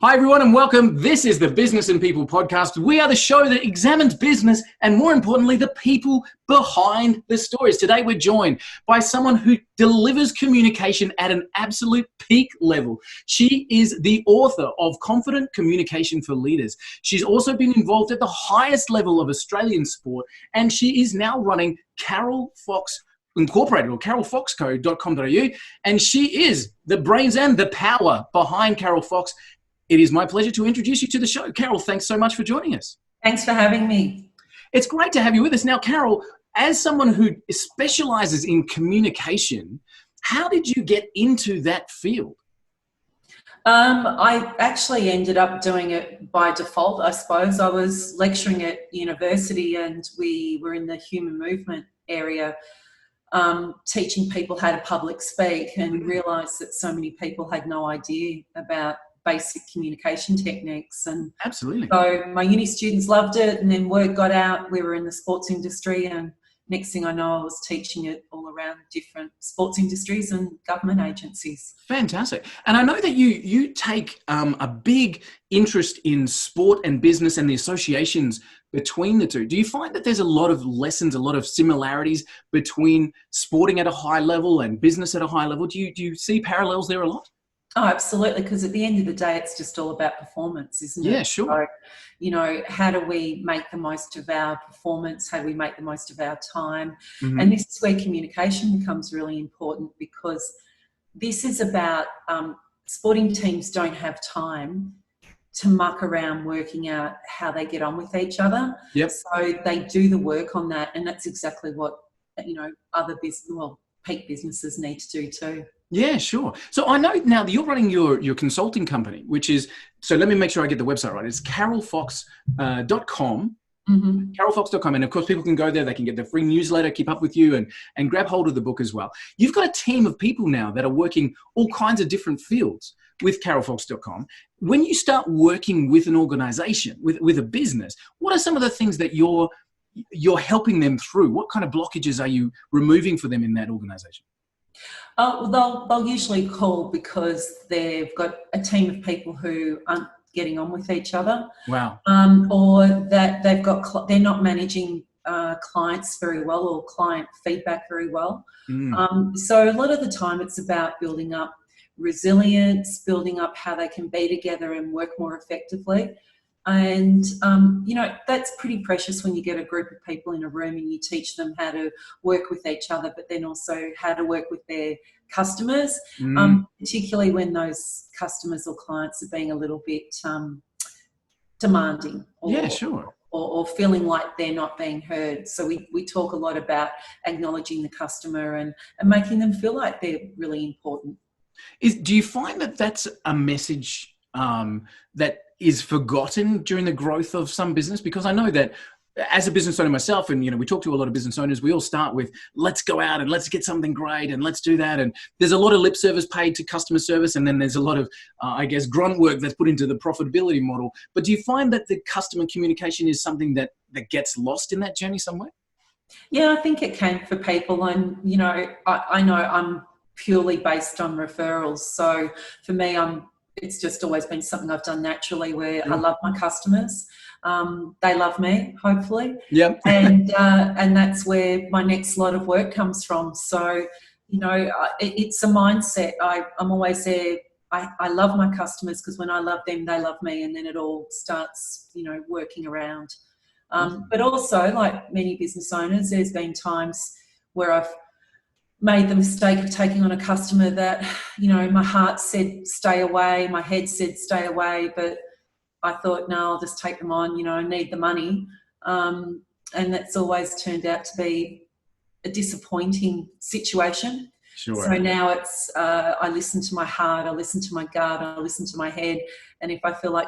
Hi, everyone, and welcome. This is the Business and People podcast. We are the show that examines business and, more importantly, the people behind the stories. Today, we're joined by someone who delivers communication at an absolute peak level. She is the author of Confident Communication for Leaders. She's also been involved at the highest level of Australian sport, and she is now running Carol Fox Incorporated, or carolfoxco.com.au, and she is the brains and the power behind Carol Fox. It is my pleasure to introduce you to the show. Carol, thanks so much for joining us. Thanks for having me. It's great to have you with us. Now, Carol, as someone who specializes in communication, how did you get into that field? I actually ended up doing it by default, I suppose. I was lecturing at university and we were in the human movement area, teaching people how to public speak, and realised that so many people had no idea about basic communication techniques. And absolutely. So my uni students loved it, and then word got out. We were in the sports industry, and next thing I know, I was teaching it all around different sports industries and government agencies. Fantastic. And I know that you take a big interest in sport and business and the associations between the two. Do you find that there's a lot of lessons, a lot of similarities between sporting at a high level and business at a high level? Do you see parallels there a lot? Oh, absolutely, because at the end of the day, it's just all about performance, isn't it? Yeah, sure. So, how do we make the most of our performance? How do we make the most of our time? Mm-hmm. And this is where communication becomes really important, because this is about sporting teams don't have time to muck around working out how they get on with each other. Yep. So they do the work on that, and that's exactly what, other peak businesses need to do too. Yeah, sure. So I know now that you're running your consulting company, which is, so let me make sure I get the website right. It's carolfox.com, carolfox.com. And of course, people can go there. They can get the free newsletter, keep up with you, and grab hold of the book as well. You've got a team of people now that are working all kinds of different fields with carolfox.com. When you start working with an organization, with a business, what are some of the things that you're helping them through? What kind of blockages are you removing for them in that organization? They'll usually call because they've got a team of people who aren't getting on with each other. Wow. Or that they're not managing clients very well, or client feedback very well. So a lot of the time it's about building up resilience, building up how they can be together and work more effectively. And, that's pretty precious when you get a group of people in a room and you teach them how to work with each other, but then also how to work with their customers, particularly when those customers or clients are being a little bit demanding or feeling like they're not being heard. So we talk a lot about acknowledging the customer and making them feel like they're really important. Do you find that that's a message that is forgotten during the growth of some business? Because I know that as a business owner myself, and we talk to a lot of business owners, we all start with, let's go out and let's get something great and let's do that. And there's a lot of lip service paid to customer service, and then there's a lot of, grunt work that's put into the profitability model. But do you find that the customer communication is something that gets lost in that journey somewhere? Yeah, I think it can for people. And, I know I'm purely based on referrals. So for me, it's just always been something I've done naturally, where I love my customers. They love me, hopefully. Yep. And that's where my next lot of work comes from. So, it's a mindset. I'm always there. I love my customers because when I love them, they love me, and then it all starts, working around. But also, like many business owners, there's been times where I've made the mistake of taking on a customer that, my heart said stay away, my head said stay away, but I thought, no, I'll just take them on, I need the money. And that's always turned out to be a disappointing situation. Sure. So now it's, I listen to my heart, I listen to my gut, I listen to my head. And if I feel like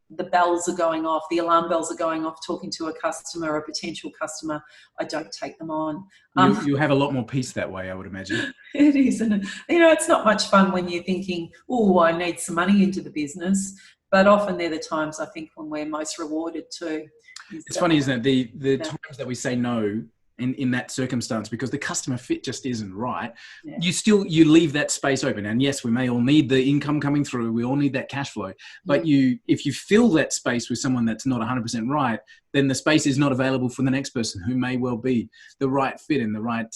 the bells are going off, the alarm bells are going off talking to a customer or a potential customer, I don't take them on. You have a lot more peace that way, I would imagine. It is. And, it's not much fun when you're thinking, oh, I need some money into the business. But often they're the times, I think, when we're most rewarded too. It's funny, isn't it? The times that we say no in that circumstance because the customer fit just isn't right, Yeah. you leave that space open. And yes, we may all need the income coming through. We all need that cash flow. But if you fill that space with someone that's not 100% right, then the space is not available for the next person who may well be the right fit and the right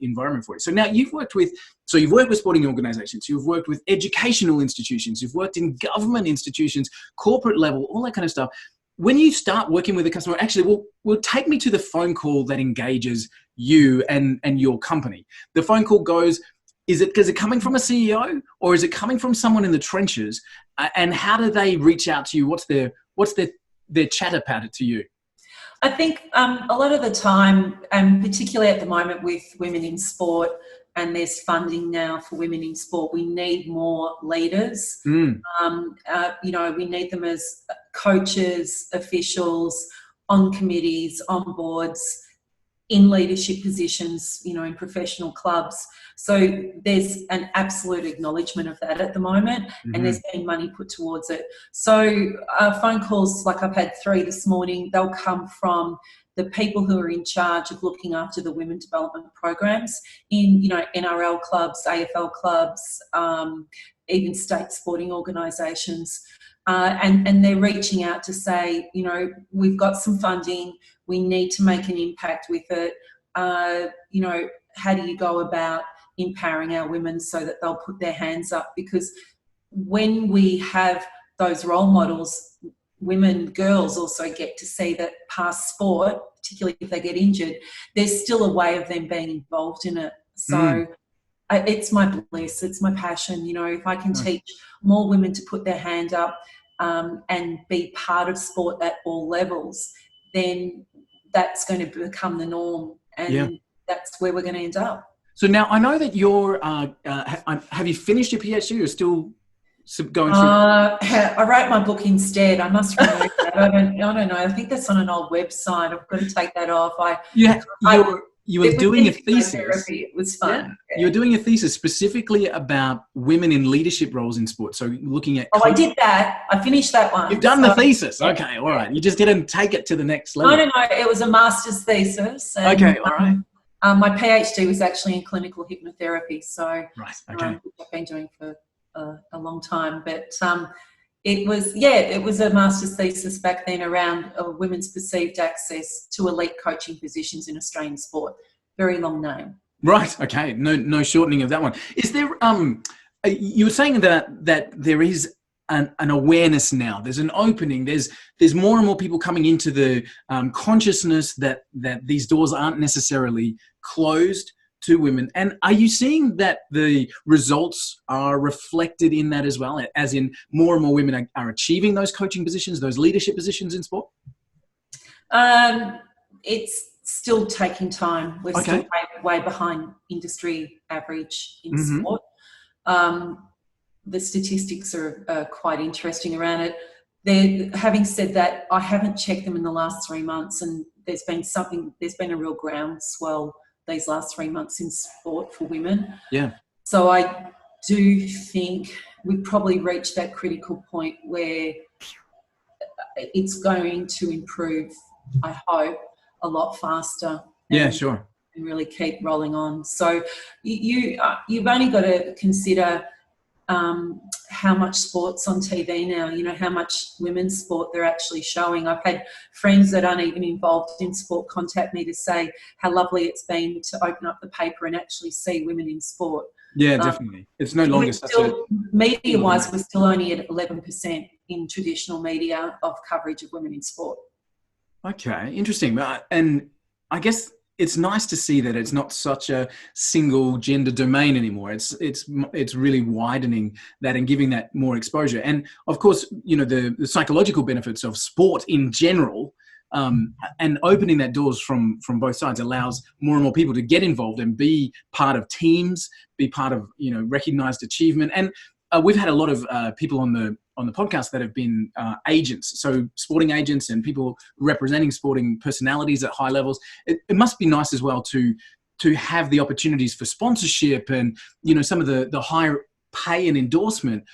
environment for you. So now you've worked with sporting organizations, you've worked with educational institutions, you've worked in government institutions, corporate level, all that kind of stuff. When you start working with a customer, actually, will take me to the phone call that engages you and your company. The phone call goes, is it coming from a CEO or is it coming from someone in the trenches? And how do they reach out to you? What's their chatter patter to you? I think a lot of the time, and particularly at the moment with women in sport, and there's funding now for women in sport, we need more leaders. We need them as coaches, officials, on committees, on boards, in leadership positions, in professional clubs. So there's an absolute acknowledgement of that at the moment, and there's been money put towards it. So phone calls, like I've had 3 this morning, they'll come from the people who are in charge of looking after the women development programs in, NRL clubs, AFL clubs, even state sporting organisations. And they're reaching out to say, we've got some funding, we need to make an impact with it. How do you go about empowering our women so that they'll put their hands up? Because when we have those role models, girls also get to see that past sport, particularly if they get injured, there's still a way of them being involved in it. So it's my bliss, it's my passion. If I can teach more women to put their hand up and be part of sport at all levels, then that's going to become the norm, and that's where we're going to end up. So now I know that you're, have you finished your PhD or still going through? I wrote my book instead. I must remove that. I don't know. I think that's on an old website. I've got to take that off. You were doing a thesis. It was fun. Yeah. You were doing a thesis specifically about women in leadership roles in sport. So looking at... I did that. I finished that one. You've done the thesis. Yeah. Okay, all right. You just didn't take it to the next level. No. It was a master's thesis. And, okay, all right. My PhD was actually in clinical hypnotherapy. So right, okay. I've been doing for a long time. But it was a master's thesis back then around women's perceived access to elite coaching positions in Australian sport. Very long name. Right. Okay. No shortening of that one. Is there? You were saying that there is an awareness now. There's an opening. There's more and more people coming into the consciousness that these doors aren't necessarily closed to women. And are you seeing that the results are reflected in that as well, as in more and more women are achieving those coaching positions, those leadership positions in sport? It's still taking time. We're still way behind industry average in sport. The statistics are quite interesting around it. Having said that, I haven't checked them in the last 3 months, and there's been a real groundswell these last 3 months in sport for women. Yeah. So I do think we've probably reached that critical point where it's going to improve, I hope, a lot faster. Yeah, sure. And really keep rolling on. So you've only got to consider how much sport's on TV now, how much women's sport they're actually showing. I've had friends that aren't even involved in sport contact me to say how lovely it's been to open up the paper and actually see women in sport. Yeah, definitely. It's no longer media-wise, we're still only at 11% in traditional media of coverage of women in sport. Okay, interesting. And I guess it's nice to see that it's not such a single gender domain anymore. It's really widening that and giving that more exposure. And of course, the psychological benefits of sport in general, and opening that doors from both sides allows more and more people to get involved and be part of teams, be part of recognized achievement. And we've had a lot of people on the podcast that have been agents, so sporting agents and people representing sporting personalities at high levels. It must be nice as well to have the opportunities for sponsorship and some of the higher pay and endorsement.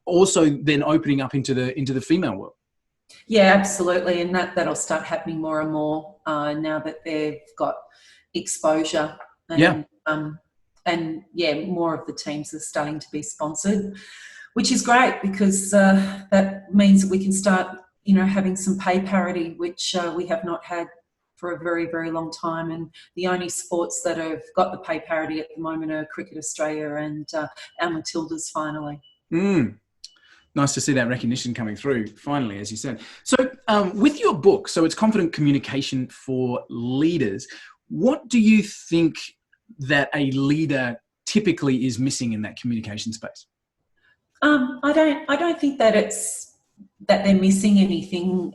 Also, then opening up into the female world. Yeah, absolutely. And that'll start happening more and more now that they've got exposure. Yeah. And yeah, more of the teams are starting to be sponsored, which is great because that means that we can start, having some pay parity, which we have not had for a very, very long time. And the only sports that have got the pay parity at the moment are Cricket Australia and our Matildas finally. Nice to see that recognition coming through finally, as you said. So with your book, so it's Confident Communication for Leaders, what do you think that a leader typically is missing in that communication space? I don't think that that they're missing anything.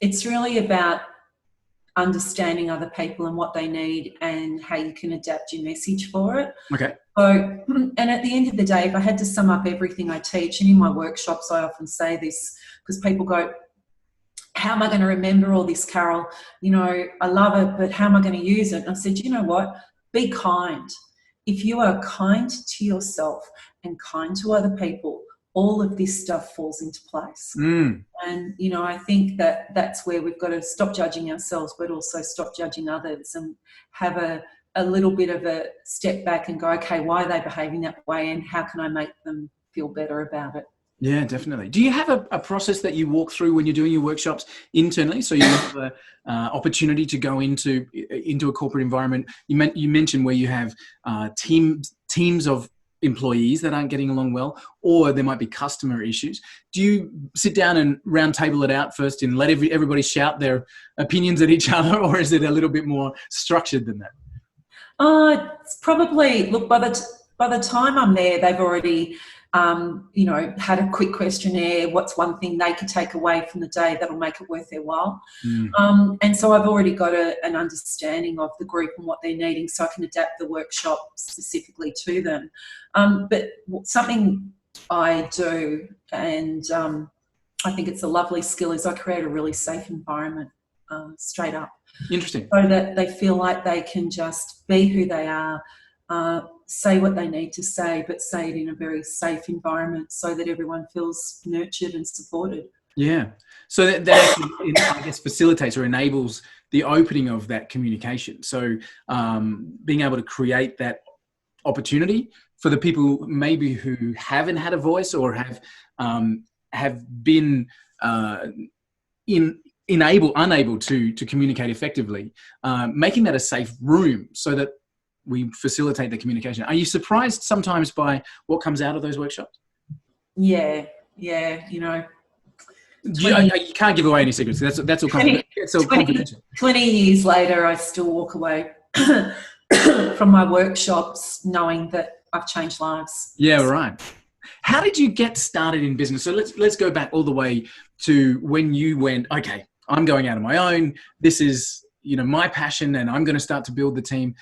It's really about understanding other people and what they need and how you can adapt your message for it. Okay. So, and at the end of the day, if I had to sum up everything I teach, and in my workshops I often say this because people go, how am I going to remember all this, Carol? I love it, but how am I going to use it? And I said, you know what? Be kind. If you are kind to yourself and kind to other people, all of this stuff falls into place. And, I think that that's where we've got to stop judging ourselves, but also stop judging others and have a little bit of a step back and go, okay, why are they behaving that way and how can I make them feel better about it? Yeah, definitely. Do you have a process that you walk through when you're doing your workshops internally? So you have an opportunity to go into a corporate environment. You mentioned where you have teams of employees that aren't getting along well, or there might be customer issues. Do you sit down and round table it out first and let everybody shout their opinions at each other, or is it a little bit more structured than that? It's probably, look, by the time I'm there, they've already had a quick questionnaire. What's one thing they could take away from the day that'll make it worth their while? And so I've already got an understanding of the group and what they're needing, so I can adapt the workshop specifically to them. But something I do, and I think it's a lovely skill, is I create a really safe environment, straight up. Interesting. So that they feel like they can just be who they are, say what they need to say, but say it in a very safe environment so that everyone feels nurtured and supported. Yeah. So that actually, I guess, facilitates or enables the opening of that communication. So being able to create that opportunity for the people maybe who haven't had a voice or have been unable to communicate effectively, making that a safe room so that we facilitate the communication. Are you surprised sometimes by what comes out of those workshops? Yeah. You can't give away any secrets. That's all confidential. 20 years later, I still walk away from my workshops knowing that I've changed lives. Yeah, right. How did you get started in business? So let's go back all the way to when you went, okay, I'm going out on my own. This is, my passion, and I'm going to start to build the team.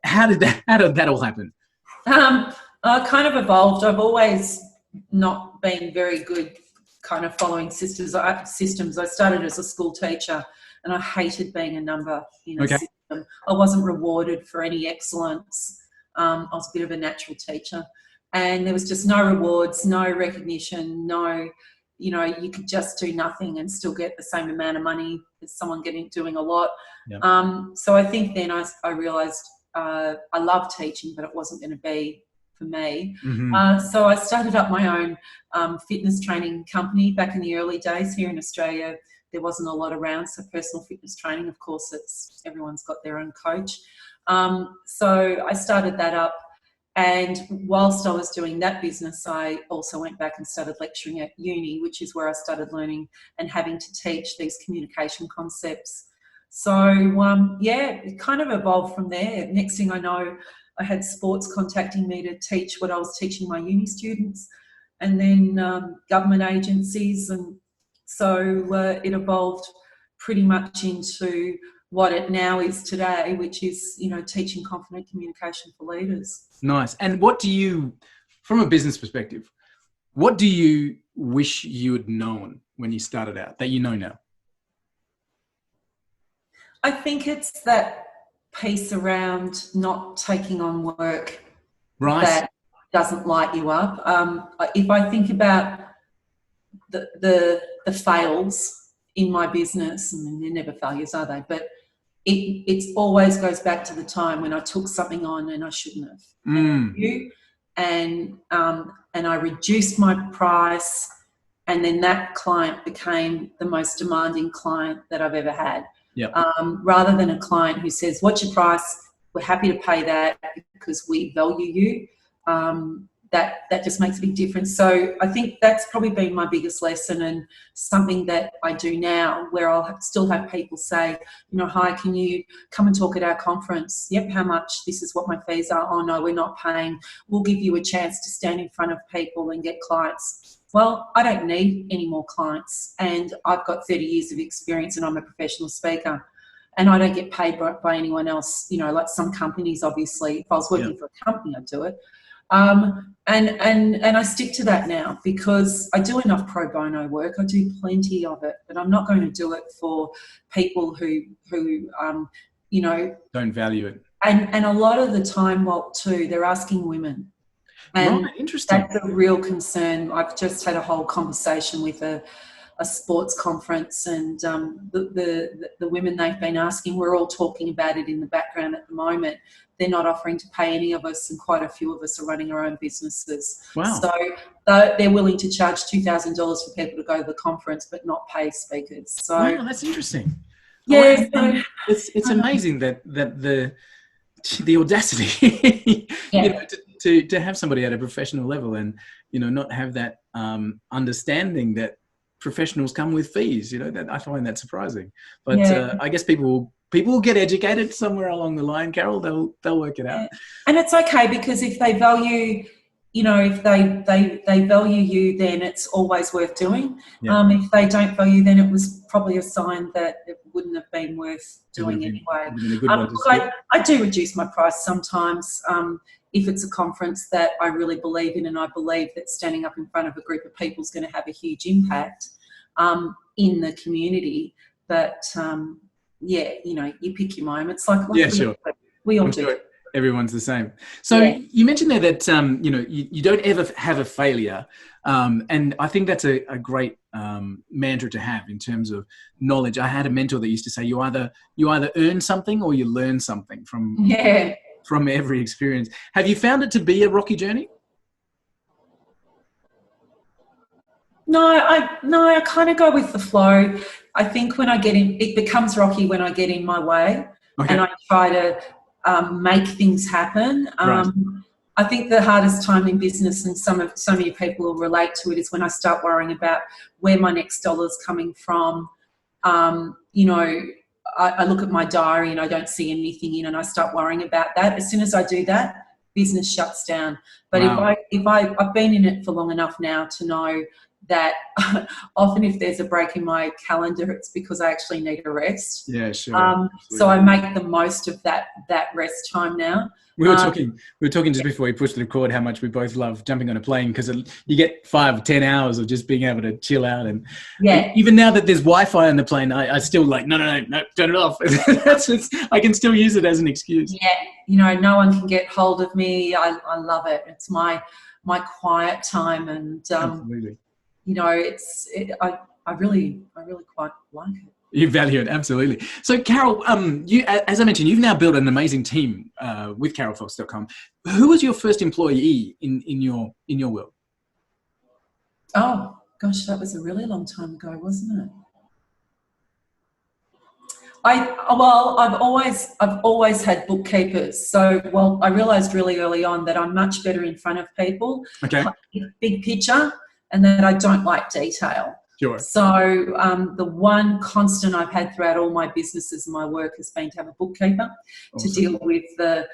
How did that all happen? I kind of evolved. I've always not been very good kind of following systems. I started as a school teacher and I hated being a number in a system. I wasn't rewarded for any excellence. I was a bit of a natural teacher and there was just no rewards, no recognition, you could just do nothing and still get the same amount of money as someone doing a lot. Yeah. So I think then I realised I loved teaching, but it wasn't going to be for me. Mm-hmm. So I started up my own fitness training company back in the early days. Here in Australia, there wasn't a lot around, so personal fitness training, of course, everyone's got their own coach. So I started that up. And whilst I was doing that business, I also went back and started lecturing at uni, which is where I started learning and having to teach these communication concepts. So, it kind of evolved from there. Next thing I know, I had sports contacting me to teach what I was teaching my uni students, and then government agencies. And so it evolved pretty much into what it now is today, which is, teaching confident communication for leaders. Nice. And what do you, from a business perspective, what do you wish you had known when you started out that you know now? I think it's that piece around not taking on work that doesn't light you up. If I think about the fails in my business, and they're never failures, are they? But it always goes back to the time when I took something on and I shouldn't have. And I reduced my price, and then that client became the most demanding client that I've ever had. Yep. Rather than a client who says, "What's your price? We're happy to pay that because we value you." That just makes a big difference. So I think that's probably been my biggest lesson, and something that I do now, where I'll still have people say, "Hi, can you come and talk at our conference?" "Yep, how much?" "This is what my fees are." "Oh no, we're not paying. We'll give you a chance to stand in front of people and get clients." Well, I don't need any more clients, and I've got 30 years of experience, and I'm a professional speaker, and I don't get paid by anyone else. Like some companies, obviously, if I was working for a company, I'd do it. And I stick to that now because I do enough pro bono work. I do plenty of it, but I'm not going to do it for people who don't value it. And a lot of the time, Walt, too, they're asking women. And right, interesting. That's a real concern. I've just had a whole conversation with a sports conference, and the women they've been asking, we're all talking about it in the background at the moment. They're not offering to pay any of us, and quite a few of us are running our own businesses. Wow. So they're willing to charge $2,000 for people to go to the conference but not pay speakers. So wow, that's interesting. Yeah, it's amazing that the audacity to have somebody at a professional level and not have that understanding that professionals come with fees. That I find that surprising. But I guess people will get educated somewhere along the line, Carol. They'll work it out. And it's okay, because if they value, if they value you, then it's always worth doing. If they don't value, then it was probably a sign that it wouldn't have been worth doing anyway. I do reduce my price sometimes. If it's a conference that I really believe in, and I believe that standing up in front of a group of people is going to have a huge impact in the community. But you pick your moments. Sure. We all I'm do. Sure everyone's the same. So you mentioned there that you don't ever have a failure, and I think that's a great mantra to have in terms of knowledge. I had a mentor that used to say, you either earn something or you learn something from every experience. Have you found it to be a rocky journey? No, I kind of go with the flow. I think when I get in, it becomes rocky when I get in my way, and I try to make things happen. Right. I think the hardest time in business, and so many people will relate to it, is when I start worrying about where my next dollar's coming from. I look at my diary and I don't see anything in, and I start worrying about that. As soon as I do that, business shuts down. But I've been in it for long enough now to know that often if there's a break in my calendar, it's because I actually need a rest. Yeah, sure. So I make the most of that rest time now. We were talking just before we pushed the record how much we both love jumping on a plane, because you get 5 or 10 hours of just being able to chill out. And even now that there's Wi-Fi on the plane, I still no, turn it off. I can still use it as an excuse. Yeah, no one can get hold of me. I love it. It's my quiet time, and absolutely. I really quite like it. You value it, absolutely. So, Carol, you, as I mentioned, you've now built an amazing team with carolfox.com. Who was your first employee in your world? Oh gosh, that was a really long time ago, wasn't it? I've always had bookkeepers. So, I realised really early on that I'm much better in front of people, big picture, and that I don't like detail. Sure. So the one constant I've had throughout all my businesses and my work has been to have a bookkeeper to deal with the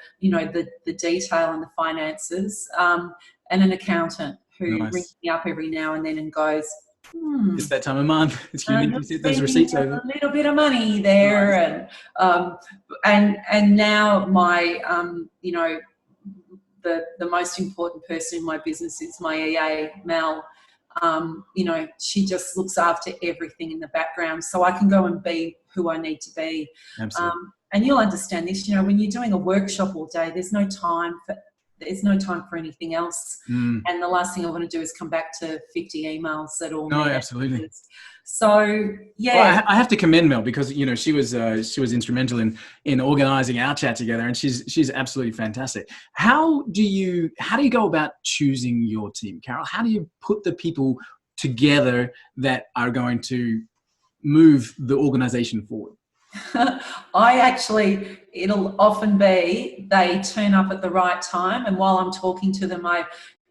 detail and the finances, and an accountant who rings me up every now and then and goes, it's that time of month. It's human to set those receipts over. A little bit of money there, and now my the most important person in my business is my EA, Mel. She just looks after everything in the background, so I can go and be who I need to be. Absolutely. And you'll understand this, when you're doing a workshop all day, there's no time for there's no time for anything else. And the last thing I want to do is come back to 50 emails that all No, need absolutely. answers. So yeah, well, I have to commend Mel, because she was instrumental in organizing our chat together, and she's absolutely fantastic. How do you go about choosing your team, Carol? How do you put the people together that are going to move the organization forward? It'll often be they turn up at the right time, and while I'm talking to them,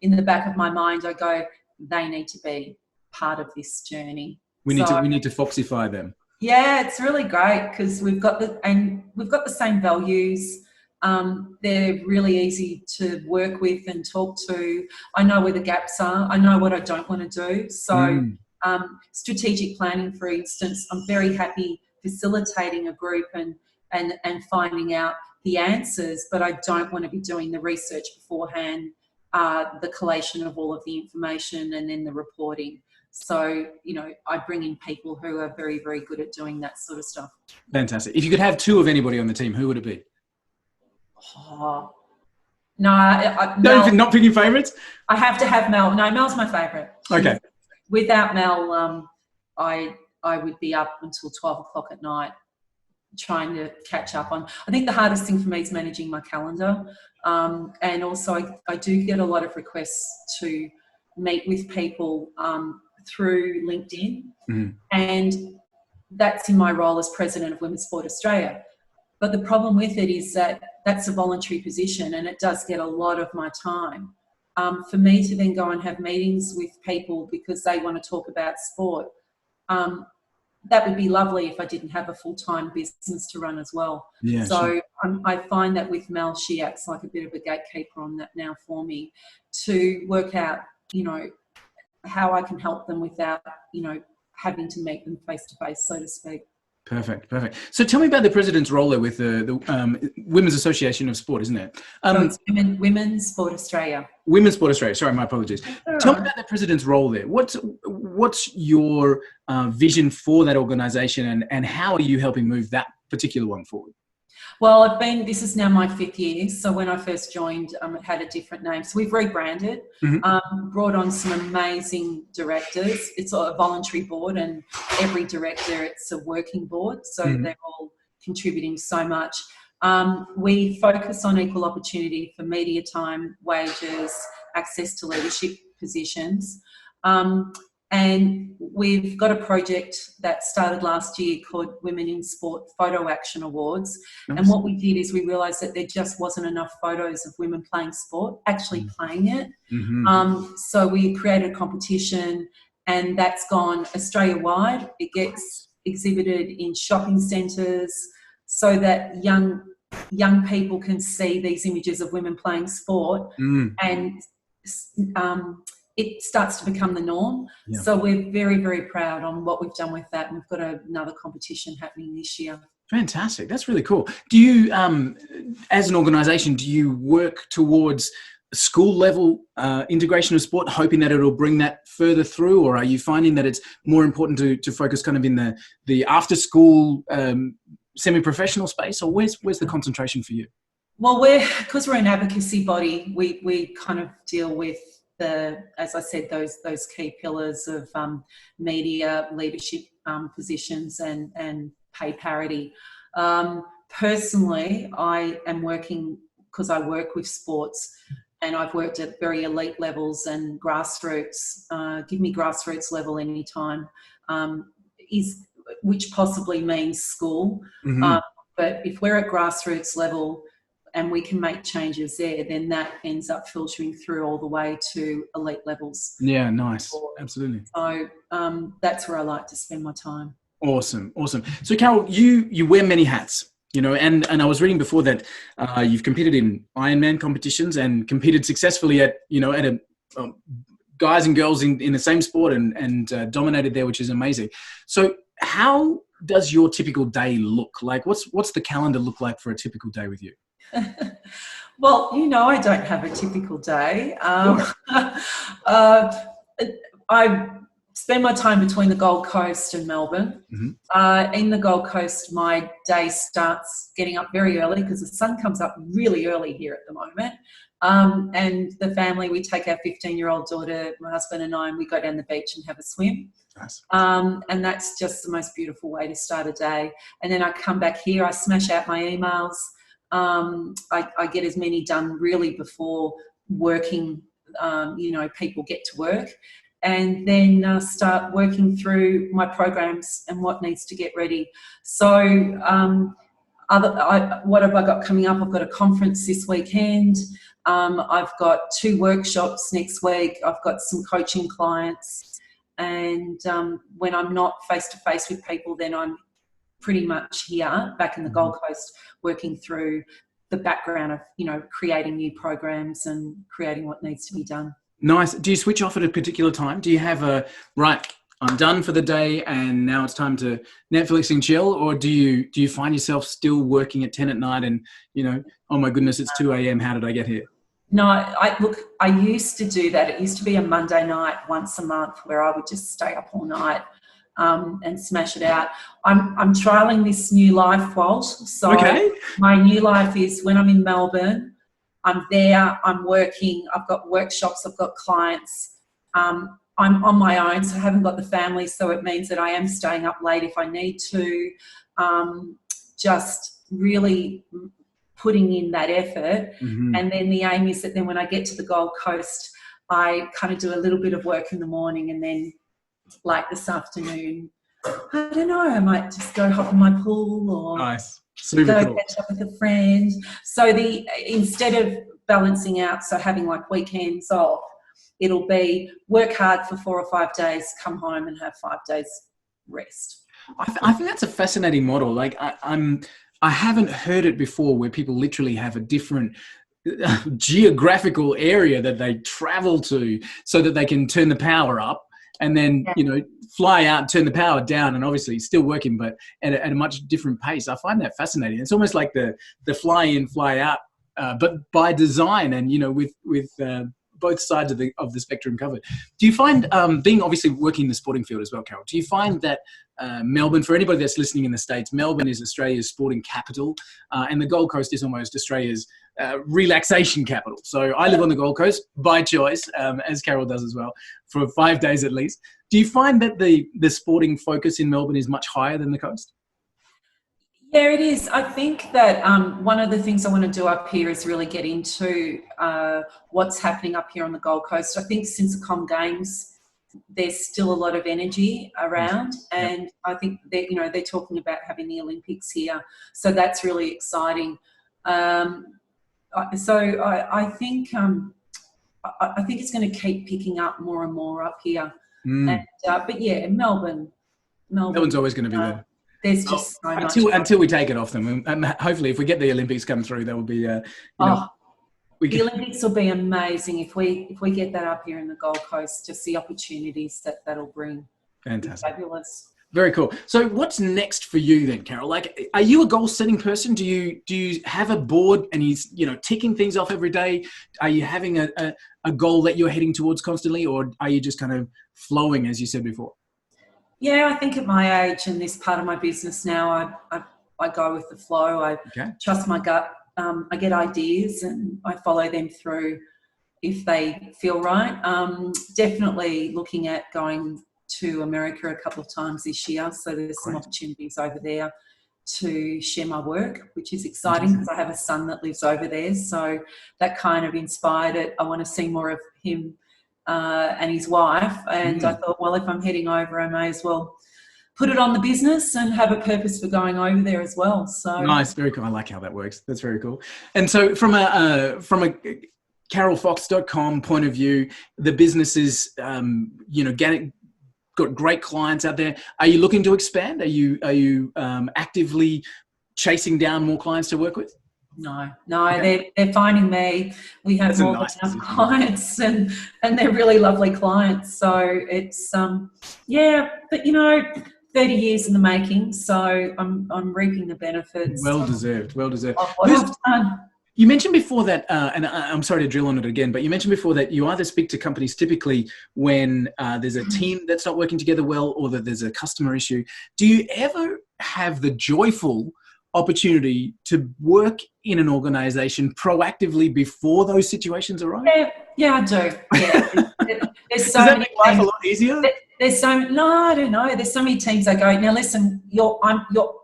in the back of my mind, I go, they need to be part of this journey. We need to foxify them. Yeah, it's really great because we've got the same values. They're really easy to work with and talk to. I know where the gaps are. I know what I don't want to do. So strategic planning, for instance, I'm very happy facilitating a group and finding out the answers, but I don't want to be doing the research beforehand, the collation of all of the information and then the reporting. So, I bring in people who are very, very good at doing that sort of stuff. Fantastic. If you could have two of anybody on the team, who would it be? Oh, no, Mel, not picking favourites? I have to have Mel. No, Mel's my favourite. Okay. Without Mel, I would be up until 12 o'clock at night trying to catch up on. I think the hardest thing for me is managing my calendar. And also I do get a lot of requests to meet with people through LinkedIn. And that's in my role as president of Women's Sport Australia. But the problem with it is that that's a voluntary position and it does get a lot of my time. For me to then go and have meetings with people because they want to talk about sport, that would be lovely if I didn't have a full-time business to run as well. Yeah, so sure. I find that with Mel, she acts like a bit of a gatekeeper on that now for me to work out, how I can help them without, having to meet them face-to-face, so to speak. Perfect. So tell me about the president's role there with the Women's Association of Sport, isn't it? It's Women's Sport Australia. Women's Sport Australia. Sorry, my apologies. Tell me about the president's role there. What's your vision for that organisation, and how are you helping move that particular one forward? Well, this is now my 5th year. So when I first joined, it had a different name. So we've rebranded, brought on some amazing directors. It's a voluntary board, and every director, it's a working board. So they're all contributing so much. We focus on equal opportunity for media time, wages, access to leadership positions. And we've got a project that started last year called Women in Sport Photo Action Awards. Nice. And what we did is we realised that there just wasn't enough photos of women playing sport, actually playing it. So we created a competition, and that's gone Australia-wide. It gets exhibited in shopping centres so that young people can see these images of women playing sport and it starts to become the norm. Yeah. So we're very, very proud on what we've done with that. And we've got another competition happening this year. Fantastic. That's really cool. Do you, as an organisation, do you work towards school level integration of sport, hoping that it'll bring that further through? Or are you finding that it's more important to focus kind of in the after school semi-professional space? Or where's the concentration for you? Well, because we're an advocacy body, we kind of deal with as I said, those key pillars of media, leadership positions and pay parity. Personally, I am working, because I work with sports and I've worked at very elite levels and grassroots. Give me grassroots level anytime, which possibly means school. But if we're at grassroots level, and we can make changes there, then that ends up filtering through all the way to elite levels. Yeah, nice. Absolutely. So that's where I like to spend my time. Awesome. So Carol, you wear many hats, and I was reading before that you've competed in Ironman competitions and competed successfully at guys and girls in the same sport and dominated there, which is amazing. So how does your typical day look like? What's the calendar look like for a typical day with you? Well, I don't have a typical day. I spend my time between the Gold Coast and Melbourne. In the Gold Coast, my day starts getting up very early because the sun comes up really early here at the moment. And the family, we take our 15-year-old daughter, my husband and I, and we go down the beach and have a swim. Nice. And that's just the most beautiful way to start a day. And then I come back here, I smash out my emails. I get as many done really before working, people get to work. And then start working through my programs and what needs to get ready. So what have I got coming up? I've got a conference this weekend. I've got 2 workshops next week. I've got some coaching clients. And when I'm not face-to-face with people, then I'm pretty much here back in the Gold Coast working through the background of, creating new programs and creating what needs to be done. Nice. Do you switch off at a particular time? Do you have right, I'm done for the day and now it's time to Netflix and chill? Or do you find yourself still working at 10 at night and, oh my goodness, it's 2 a.m. How did I get here? No, I used to do that. It used to be a Monday night once a month where I would just stay up all night and smash it out. I'm trialing this new life, Walt. So my new life is when I'm in Melbourne, I'm there, I'm working, I've got workshops, I've got clients. I'm on my own, so I haven't got the family, so it means that I am staying up late if I need to. Just really putting in that effort. And then the aim is that then when I get to the Gold Coast, I kind of do a little bit of work in the morning, and then like this afternoon, I don't know, I might just go hop in my pool or nice. Super cool. Catch up with a friend. So instead of balancing out, so having like weekends off, it'll be work hard for 4 or 5 days, come home and have 5 days rest. I think that's a fascinating model. Like I haven't heard it before where people literally have a different geographical area that they travel to so that they can turn the power up and then, fly out, turn the power down, and obviously still working, but at a much different pace. I find that fascinating. It's almost like the fly in, fly out, but by design and, with both sides of the spectrum covered. Do you find, being obviously working in the sporting field as well, Carol, do you find that Melbourne, for anybody that's listening in the States, Melbourne is Australia's sporting capital, and the Gold Coast is almost Australia's relaxation capital. So I live on the Gold Coast by choice, as Carol does as well, for 5 days at least. Do you find that the sporting focus in Melbourne is much higher than the coast? Yeah, it is. I think that one of the things I want to do up here is really get into what's happening up here on the Gold Coast. I think since the Com Games, there's still a lot of energy around, and I think that they're talking about having the Olympics here, so that's really exciting. So I think it's going to keep picking up more and more up here. And, but yeah, Melbourne's always going to be there. There's just so much until we take it off them, and hopefully, if we get the Olympics come through, that will be. The Olympics will be amazing if we get that up here in the Gold Coast. Just the opportunities that'll bring. Fantastic, fabulous. Very cool. So, what's next for you then, Carol? Like, are you a goal-setting person? Do you have a board and he's ticking things off every day? Are you having a goal that you're heading towards constantly, or are you just kind of flowing, as you said before? Yeah, I think at my age and this part of my business now, I go with the flow. I trust my gut. I get ideas and I follow them through if they feel right. Definitely looking at going to America a couple of times this year. So there's some opportunities over there to share my work, which is exciting because I have a son that lives over there. So that kind of inspired it. I want to see more of him and his wife. And I thought, well, if I'm heading over, I may as well put it on the business and have a purpose for going over there as well. So nice, very cool. I like how that works. That's very cool. And so from a carolfox.com point of view, the business is, got great clients out there. Are you looking to expand? Are you actively chasing down more clients to work with? No, they're finding me. We have more than enough clients, and they're really lovely clients. So it's but 30 years in the making. So I'm reaping the benefits. Well deserved. Of what I've done. You mentioned before that, and I'm sorry to drill on it again, but you mentioned before that you either speak to companies typically when there's a team that's not working together well, or that there's a customer issue. Do you ever have the joyful opportunity to work in an organization proactively before those situations arise? Yeah, I do. Yeah. There's so Does that many make life a things. lot easier? No, I don't know. There's so many teams I go, now listen,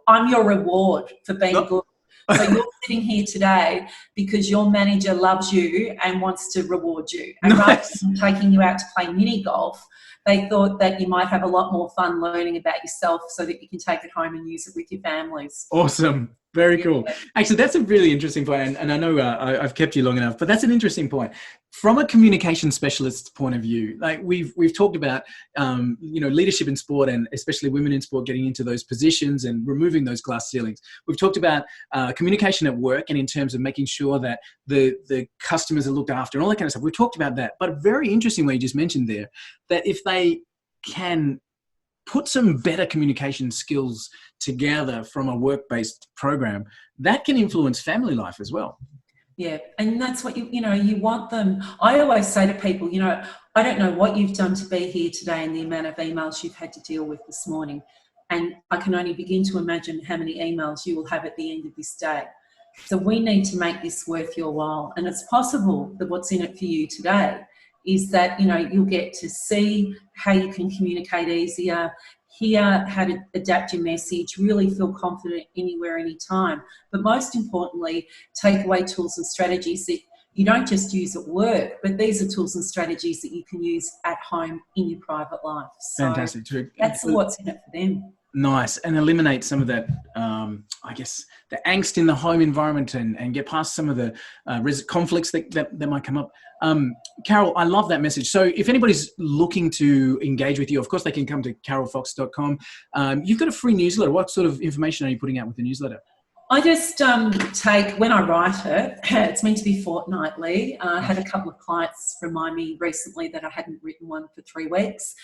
I'm your reward for being good. So you're sitting here today because your manager loves you and wants to reward you. And rather than taking you out to play mini golf, they thought that you might have a lot more fun learning about yourself so that you can take it home and use it with your families. Awesome. Very cool. Actually, that's a really interesting point. And I know I've kept you long enough, but that's an interesting point. From a communication specialist's point of view, like we've talked about, leadership in sport, and especially women in sport getting into those positions and removing those glass ceilings. We've talked about communication at work and in terms of making sure that the customers are looked after and all that kind of stuff. We've talked about that. But very interesting what you just mentioned there, that if they can put some better communication skills together from a work-based program, that can influence family life as well. Yeah, and that's what you want them. I always say to people, I don't know what you've done to be here today and the amount of emails you've had to deal with this morning. And I can only begin to imagine how many emails you will have at the end of this day. So we need to make this worth your while. And it's possible that what's in it for you today is that, you'll get to see how you can communicate easier, hear how to adapt your message, really feel confident anywhere, anytime. But most importantly, take away tools and strategies that you don't just use at work, but these are tools and strategies that you can use at home in your private life. So fantastic. that's what's in it for them. Nice. And eliminate some of that, the angst in the home environment and get past some of the conflicts that might come up. Carol, I love that message. So if anybody's looking to engage with you, of course, they can come to carolfox.com. You've got a free newsletter. What sort of information are you putting out with the newsletter? I just when I write it, it's meant to be fortnightly. I had a couple of clients remind me recently that I hadn't written one for 3 weeks,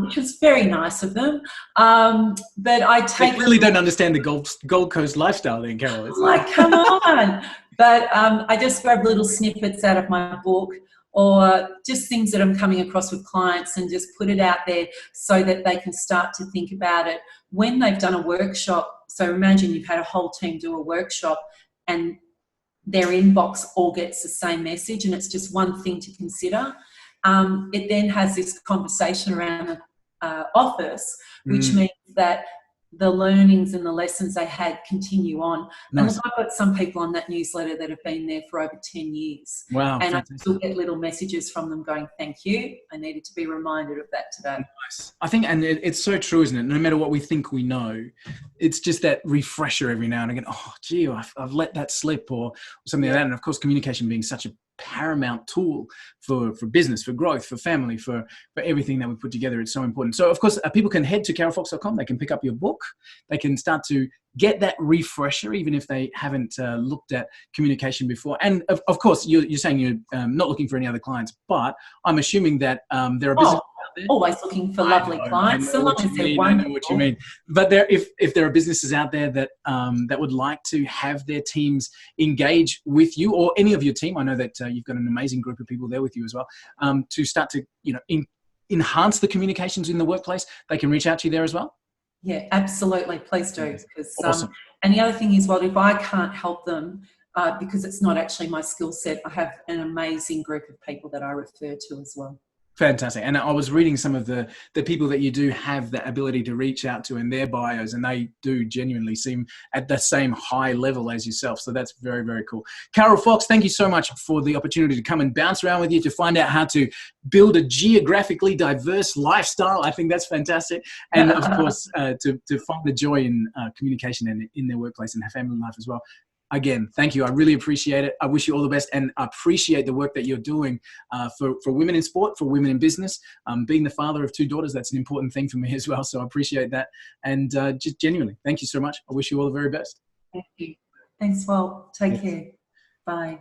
which was very nice of them. But I take... They really don't understand the Gold Coast lifestyle then, Carol. Like, come on. But I just grab little snippets out of my book or just things that I'm coming across with clients and just put it out there so that they can start to think about it when they've done a workshop. So imagine you've had a whole team do a workshop and their inbox all gets the same message and it's just one thing to consider. It then has this conversation around the office, which means that the learnings and the lessons they had continue on. Nice. And I've got some people on that newsletter that have been there for over 10 years. Wow. And fantastic. I still get little messages from them going, thank you. I needed to be reminded of that today. Nice. I think, and it's so true, isn't it? No matter what we think we know, it's just that refresher every now and again. Oh, gee, I've let that slip or something like that. And of course, communication being such a paramount tool for business, for growth, for family, for everything that we put together. It's so important. So of course, people can head to carolfox.com. They can pick up your book. They can start to get that refresher, even if they haven't looked at communication before. And of course, you're saying you're not looking for any other clients, but I'm assuming that there are businesses out there. Always looking for lovely clients. I know what you mean. But if there are businesses out there that that would like to have their teams engage with you or any of your team, I know that you've got an amazing group of people there with you as well, to start to enhance the communications in the workplace, they can reach out to you there as well. Yeah, absolutely. Please do. Because, awesome. And the other thing is, well, if I can't help them because it's not actually my skill set, I have an amazing group of people that I refer to as well. Fantastic. And I was reading some of the people that you do have the ability to reach out to in their bios, and they do genuinely seem at the same high level as yourself. So that's very, very cool. Carol Fox, thank you so much for the opportunity to come and bounce around with you to find out how to build a geographically diverse lifestyle. I think that's fantastic. And of course, to find the joy in communication and in their workplace and family life as well. Again, thank you. I really appreciate it. I wish you all the best and appreciate the work that you're doing for women in sport, for women in business. Being the father of 2 daughters, that's an important thing for me as well. So I appreciate that. And just genuinely, thank you so much. I wish you all the very best. Thank you. Thanks, Walt. Take care. Bye.